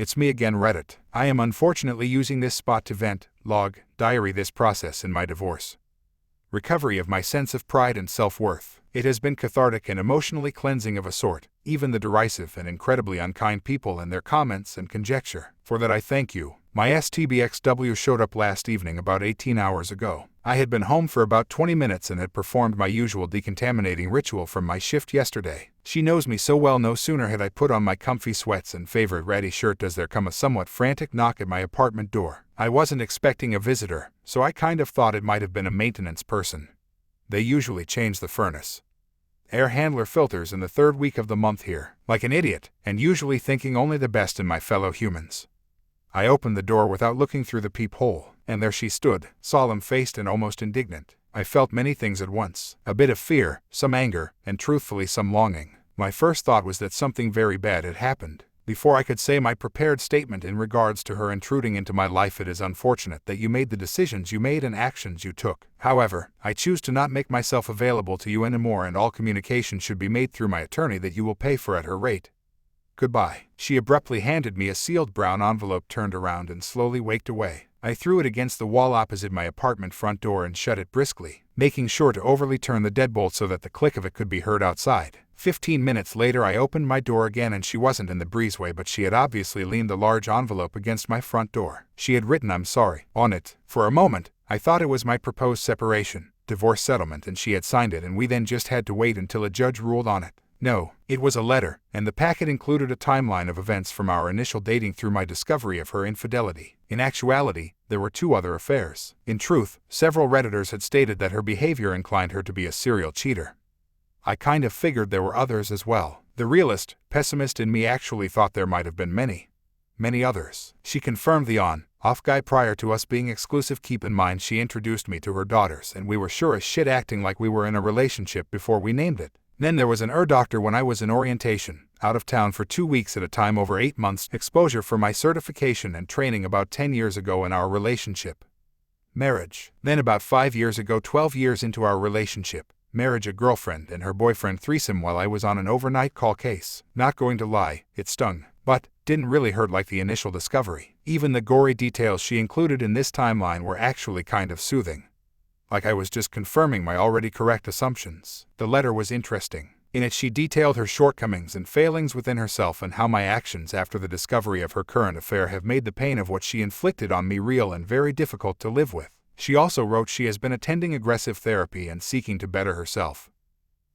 It's me again, Reddit. I am unfortunately using this spot to vent, log, diary this process in my divorce. Recovery of my sense of pride and self-worth. It has been cathartic and emotionally cleansing of a sort. Even the derisive and incredibly unkind people and their comments and conjecture. For that I thank you. My STBXW showed up last evening about 18 hours ago. I had been home for about 20 minutes and had performed my usual decontaminating ritual from my shift yesterday. She knows me so well. No sooner had I put on my comfy sweats and favorite ratty shirt does there come a somewhat frantic knock at my apartment door. I wasn't expecting a visitor, so I kind of thought it might have been a maintenance person. They usually change the furnace. Air handler filters in the third week of the month here, like an idiot, and usually thinking only the best in my fellow humans. I opened the door without looking through the peephole, and there she stood, solemn-faced and almost indignant. I felt many things at once, a bit of fear, some anger, and truthfully some longing. My first thought was that something very bad had happened. Before I could say my prepared statement in regards to her intruding into my life, it is unfortunate that you made the decisions you made and actions you took. However, I choose to not make myself available to you anymore, and all communication should be made through my attorney that you will pay for at her rate. Goodbye. She abruptly handed me a sealed brown envelope, turned around and slowly walked away. I threw it against the wall opposite my apartment front door and shut it briskly, making sure to overly turn the deadbolt so that the click of it could be heard outside. 15 minutes later I opened my door again and she wasn't in the breezeway, but she had obviously leaned the large envelope against my front door. She had written "I'm sorry" on it. For a moment, I thought it was my proposed separation, divorce settlement, and she had signed it and we then just had to wait until a judge ruled on it. No, it was a letter, and the packet included a timeline of events from our initial dating through my discovery of her infidelity. In actuality, there were 2 other affairs. In truth, several Redditors had stated that her behavior inclined her to be a serial cheater. I kind of figured there were others as well. The realist, pessimist in me actually thought there might have been many others. She confirmed the on-off guy prior to us being exclusive. Keep in mind she introduced me to her daughters and we were sure as shit acting like we were in a relationship before we named it. Then there was an doctor when I was in orientation, out of town for 2 weeks at a time over 8 months, exposure for my certification and training about 10 years ago in our relationship. Marriage. Then about 5 years ago, 12 years into our relationship, marriage, a girlfriend and her boyfriend threesome while I was on an overnight call case. Not going to lie, it stung, but didn't really hurt like the initial discovery. Even the gory details she included in this timeline were actually kind of soothing. Like I was just confirming my already correct assumptions. The letter was interesting. In it she detailed her shortcomings and failings within herself and how my actions after the discovery of her current affair have made the pain of what she inflicted on me real and very difficult to live with. She also wrote she has been attending aggressive therapy and seeking to better herself,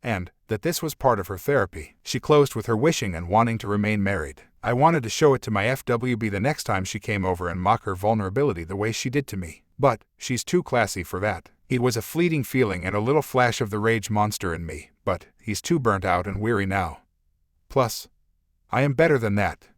and that this was part of her therapy. She closed with her wishing and wanting to remain married. I wanted to show it to my FWB the next time she came over and mock her vulnerability the way she did to me, but she's too classy for that. It was a fleeting feeling and a little flash of the rage monster in me, but he's too burnt out and weary now. Plus, I am better than that.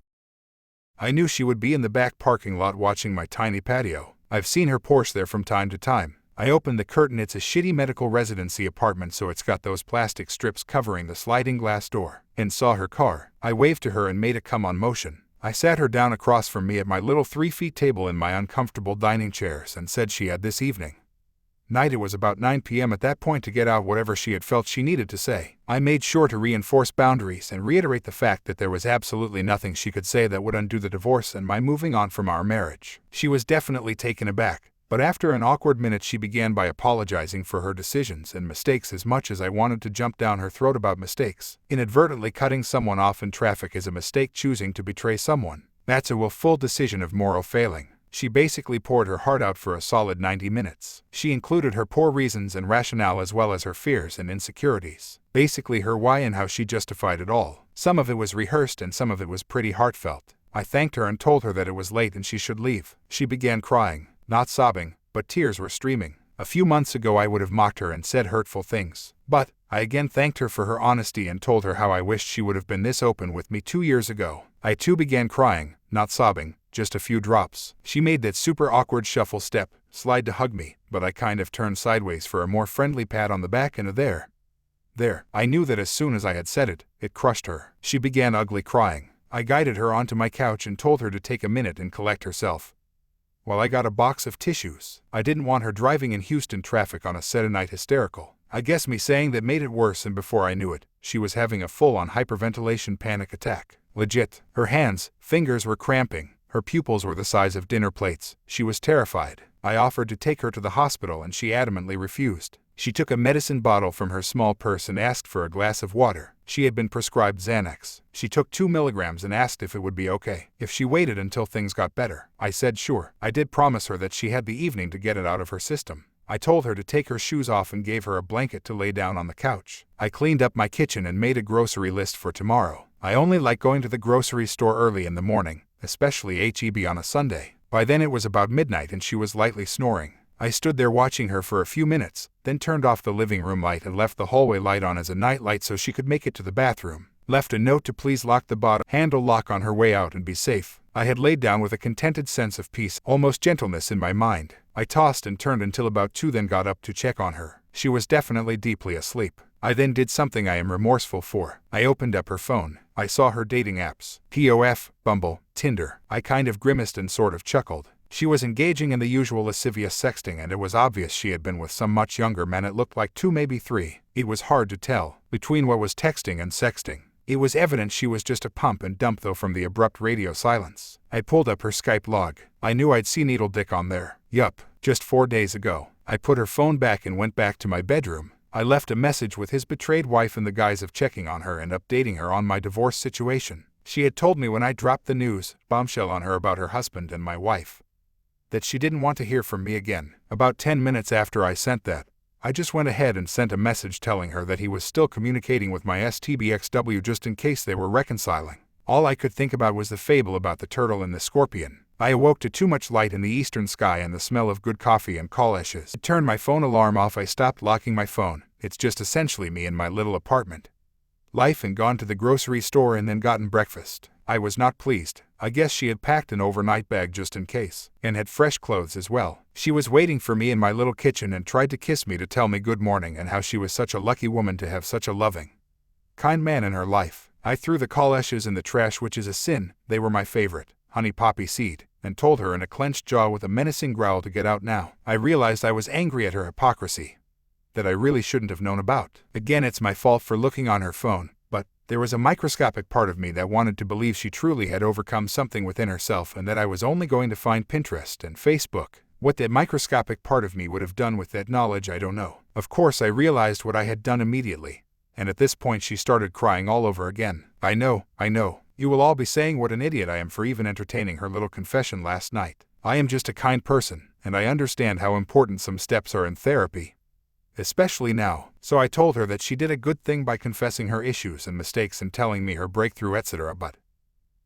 I knew she would be in the back parking lot watching my tiny patio. I've seen her Porsche there from time to time. I opened the curtain. It's a shitty medical residency apartment, so it's got those plastic strips covering the sliding glass door, and saw her car. I waved to her and made a come on motion. I sat her down across from me at my little 3-foot table in my uncomfortable dining chairs and said she had this evening. Night. It was about 9 p.m. at that point to get out whatever she had felt she needed to say. I made sure to reinforce boundaries and reiterate the fact that there was absolutely nothing she could say that would undo the divorce and my moving on from our marriage. She was definitely taken aback, but after an awkward minute she began by apologizing for her decisions and mistakes. As much as I wanted to jump down her throat about mistakes, inadvertently cutting someone off in traffic is a mistake. Choosing to betray someone, that's a willful decision of moral failing. She basically poured her heart out for a solid 90 minutes. She included her poor reasons and rationale as well as her fears and insecurities. Basically her why and how she justified it all. Some of it was rehearsed and some of it was pretty heartfelt. I thanked her and told her that it was late and she should leave. She began crying, not sobbing, but tears were streaming. A few months ago I would have mocked her and said hurtful things, but I again thanked her for her honesty and told her how I wished she would have been this open with me 2 years ago. I too began crying, not sobbing, just a few drops. She made that super awkward shuffle step, slide to hug me, but I kind of turned sideways for a more friendly pat on the back and a there. I knew that as soon as I had said it, it crushed her. She began ugly crying. I guided her onto my couch and told her to take a minute and collect herself, while I got a box of tissues. I didn't want her driving in Houston traffic on a Saturday night hysterical. I guess me saying that made it worse, and before I knew it, she was having a full-on hyperventilation panic attack. Legit. Her hands, fingers were cramping. Her pupils were the size of dinner plates. She was terrified. I offered to take her to the hospital and she adamantly refused. She took a medicine bottle from her small purse and asked for a glass of water. She had been prescribed Xanax. She took 2 milligrams and asked if it would be okay if she waited until things got better. I said sure. I did promise her that she had the evening to get it out of her system. I told her to take her shoes off and gave her a blanket to lay down on the couch. I cleaned up my kitchen and made a grocery list for tomorrow. I only like going to the grocery store early in the morning, especially HEB on a Sunday. By then it was about midnight and she was lightly snoring. I stood there watching her for a few minutes, then turned off the living room light and left the hallway light on as a night light so she could make it to the bathroom. Left a note to please lock the bottom handle lock on her way out and be safe. I had laid down with a contented sense of peace, almost gentleness in my mind. I tossed and turned until about 2, then got up to check on her. She was definitely deeply asleep. I then did something I am remorseful for. I opened up her phone. I saw her dating apps. POF, Bumble, Tinder. I kind of grimaced and sort of chuckled. She was engaging in the usual lascivious sexting and it was obvious she had been with some much younger men. It looked like 2, maybe 3. It was hard to tell between what was texting and sexting. It was evident she was just a pump and dump though from the abrupt radio silence. I pulled up her Skype log. I knew I'd seen Needle Dick on there. Yup, just 4 days ago. I put her phone back and went back to my bedroom. I left a message with his betrayed wife in the guise of checking on her and updating her on my divorce situation. She had told me when I dropped the news, bombshell on her about her husband and my wife, that she didn't want to hear from me again. About 10 minutes after I sent that, I just went ahead and sent a message telling her that he was still communicating with my STBXW just in case they were reconciling. All I could think about was the fable about the turtle and the scorpion. I awoke to too much light in the eastern sky and the smell of good coffee and call-eshes. I turned my phone alarm off. I stopped locking my phone. It's just essentially me in my little apartment life and gone to the grocery store and then gotten breakfast. I was not pleased. I guess she had packed an overnight bag just in case, and had fresh clothes as well. She was waiting for me in my little kitchen and tried to kiss me to tell me good morning and how she was such a lucky woman to have such a loving, kind man in her life. I threw the call-eshes in the trash, which is a sin. They were my favorite, honey poppy seed, and told her in a clenched jaw with a menacing growl to get out now. I realized I was angry at her hypocrisy that I really shouldn't have known about. Again, it's my fault for looking on her phone, but there was a microscopic part of me that wanted to believe she truly had overcome something within herself and that I was only going to find Pinterest and Facebook. What that microscopic part of me would have done with that knowledge, I don't know. Of course, I realized what I had done immediately, and at this point she started crying all over again. I know. You will all be saying what an idiot I am for even entertaining her little confession last night. I am just a kind person, and I understand how important some steps are in therapy, especially now. So I told her that she did a good thing by confessing her issues and mistakes and telling me her breakthrough, etc. But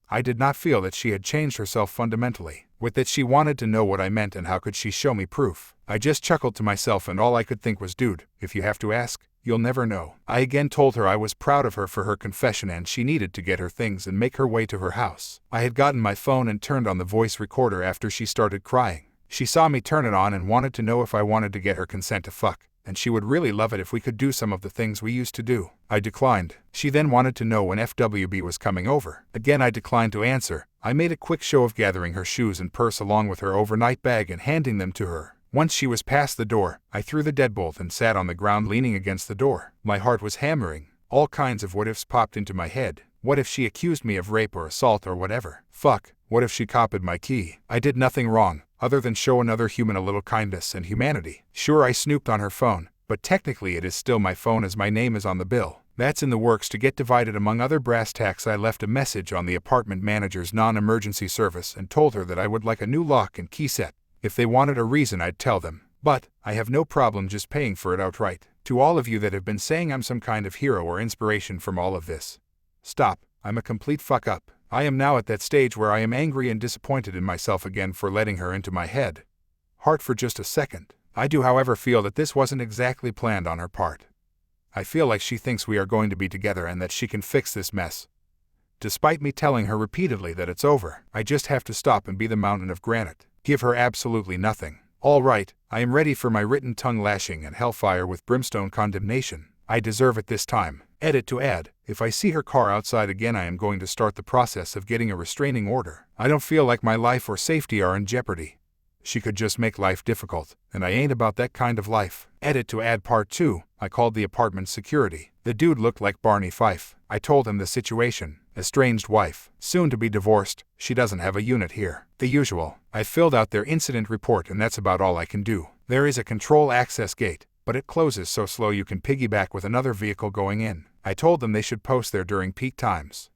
I did not feel that she had changed herself fundamentally. With that, she wanted to know what I meant and how could she show me proof. I just chuckled to myself and all I could think was, dude, if you have to ask, you'll never know. I again told her I was proud of her for her confession and she needed to get her things and make her way to her house. I had gotten my phone and turned on the voice recorder after she started crying. She saw me turn it on and wanted to know if I wanted to get her consent to fuck, and she would really love it if we could do some of the things we used to do. I declined. She then wanted to know when FWB was coming over. Again, I declined to answer. I made a quick show of gathering her shoes and purse along with her overnight bag and handing them to her. Once she was past the door, I threw the deadbolt and sat on the ground leaning against the door. My heart was hammering. All kinds of what-ifs popped into my head. What if she accused me of rape or assault or whatever? Fuck, what if she copied my key? I did nothing wrong, other than show another human a little kindness and humanity. Sure, I snooped on her phone, but technically it is still my phone as my name is on the bill. That's in the works to get divided among other brass tacks. I left a message on the apartment manager's non-emergency service and told her that I would like a new lock and key set. If they wanted a reason, I'd tell them. But I have no problem just paying for it outright. To all of you that have been saying I'm some kind of hero or inspiration from all of this, stop. I'm a complete fuck up. I am now at that stage where I am angry and disappointed in myself again for letting her into my head. Heart for just a second. I do, however, feel that this wasn't exactly planned on her part. I feel like she thinks we are going to be together and that she can fix this mess. Despite me telling her repeatedly that it's over, I just have to stop and be the mountain of granite. Give her absolutely nothing. All right, I am ready for my written tongue lashing and hellfire with brimstone condemnation. I deserve it this time. Edit to add, if I see her car outside again, I am going to start the process of getting a restraining order. I don't feel like my life or safety are in jeopardy. She could just make life difficult, and I ain't about that kind of life. Edit to add part 2, I called the apartment security. The dude looked like Barney Fife. I told him the situation. Estranged wife. Soon to be divorced. She doesn't have a unit here. The usual. I filled out their incident report and that's about all I can do. There is a control access gate, but it closes so slow you can piggyback with another vehicle going in. I told them they should post there during peak times.